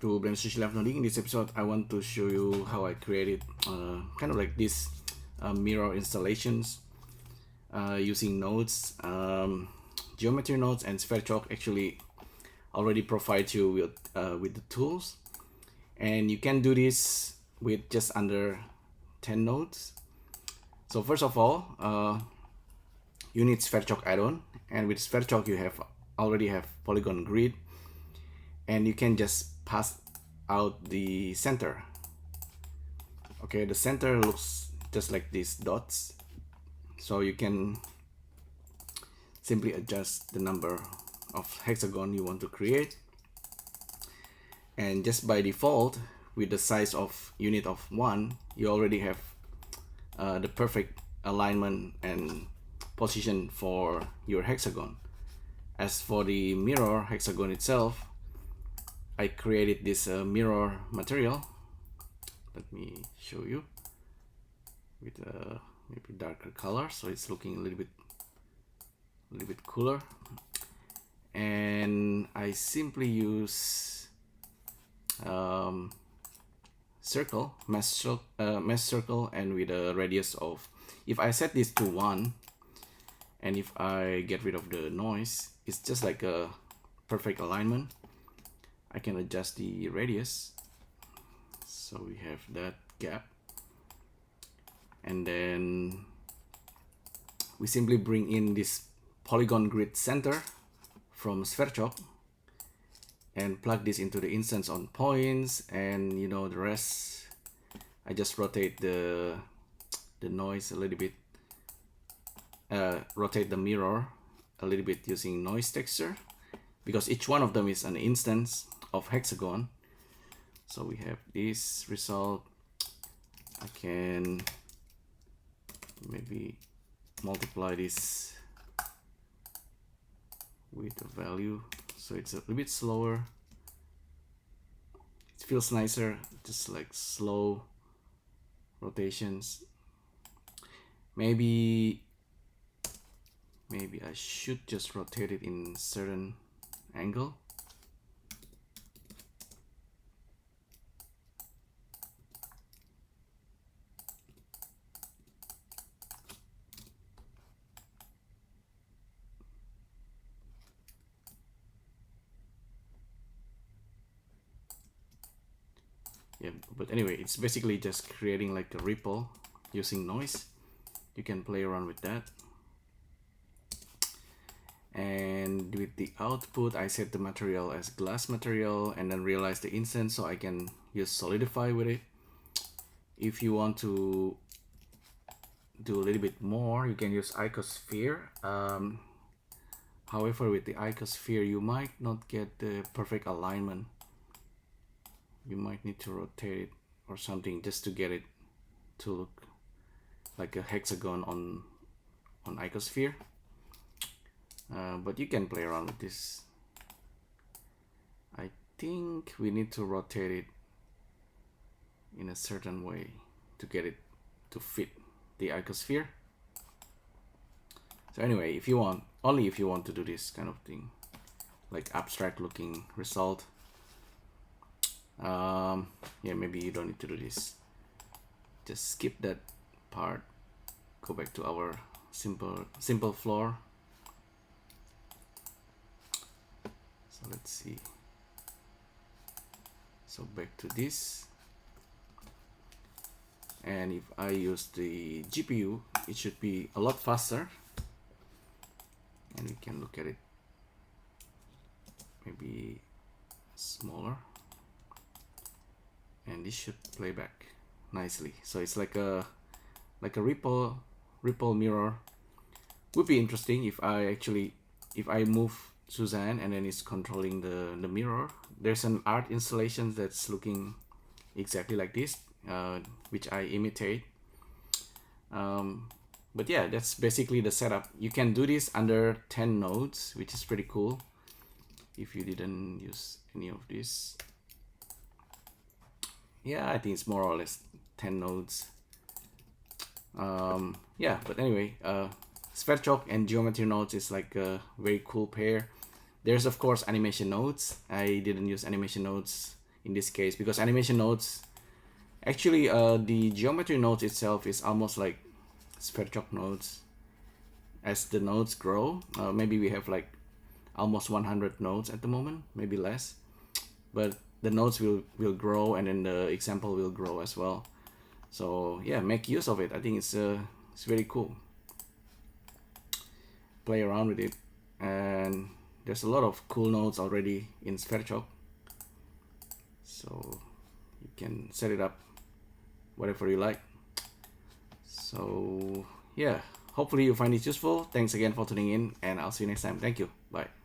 to Blender Studio LIVENODING. In this episode, I want to show you how I created kind of like this mirror installations using nodes. Geometry nodes and SVerchok actually already provide you with the tools, and you can do this with just under 10 nodes. So first of all, you need SVerchok add-on, and with SVerchok you already have polygon grid, and you can just pass out the center. Okay, the center looks just like these dots, so you can simply adjust the number of hexagon you want to create, and just by default with the size of unit of 1 you already have the perfect alignment and position for your hexagon. As for the mirror hexagon itself, I created this mirror material. Let me show you with maybe darker color, so it's looking a little bit cooler. And I simply use mesh circle, and with a radius of, if I set this to 1 and if I get rid of the noise, it's just like a perfect alignment. I can adjust the radius, so we have that gap, and then we simply bring in this polygon grid center from SVerchok and plug this into the instance on points, and you know the rest. I just rotate the noise a little bit, rotate the mirror a little bit using noise texture, because each one of them is an instance of hexagon. So we have this result. I can maybe multiply this with the value, so it's a little bit slower. It feels nicer, just like slow rotations. Maybe I should just rotate it in certain angle. Yeah, but anyway, it's basically just creating like a ripple using noise. You can play around with that. And with the output, I set the material as glass material and then realize the instance, so I can use solidify with it. If you want to do a little bit more, you can use icosphere. However, with the icosphere you might not get the perfect alignment. You might need to rotate it or something just to get it to look like a hexagon on icosphere. But you can play around with this. I think we need to rotate it in a certain way to get it to fit the icosphere. So anyway, if you want, only if you want to do this kind of thing, like abstract looking result, yeah, maybe you don't need to do this. Just skip that part, go back to our simple floor. So let's see. So back to this, and if I use the GPU, it should be a lot faster, and we can look at it maybe smaller, and this should play back nicely. So it's like a ripple mirror. Would be interesting if I move Suzanne and then it's controlling the mirror. There's an art installation that's looking exactly like this, which I imitate. But yeah, that's basically the setup. You can do this under 10 nodes, which is pretty cool if you didn't use any of this. Yeah, I think it's more or less 10 nodes. Yeah, but anyway, SVerchok and Geometry Nodes is like a very cool pair. There's of course animation nodes. I didn't use animation nodes in this case, because animation nodes, actually the geometry nodes itself is almost like SVerchok nodes. As the nodes grow, maybe we have like almost 100 nodes at the moment, maybe less, but the nodes will grow, and then the example will grow as well. So yeah, make use of it. I think it's very cool. Play around with it, and there's a lot of cool nodes already in SVerchok, so you can set it up whatever you like. So yeah, hopefully you find it useful. Thanks again for tuning in, and I'll see you next time. Thank you. Bye.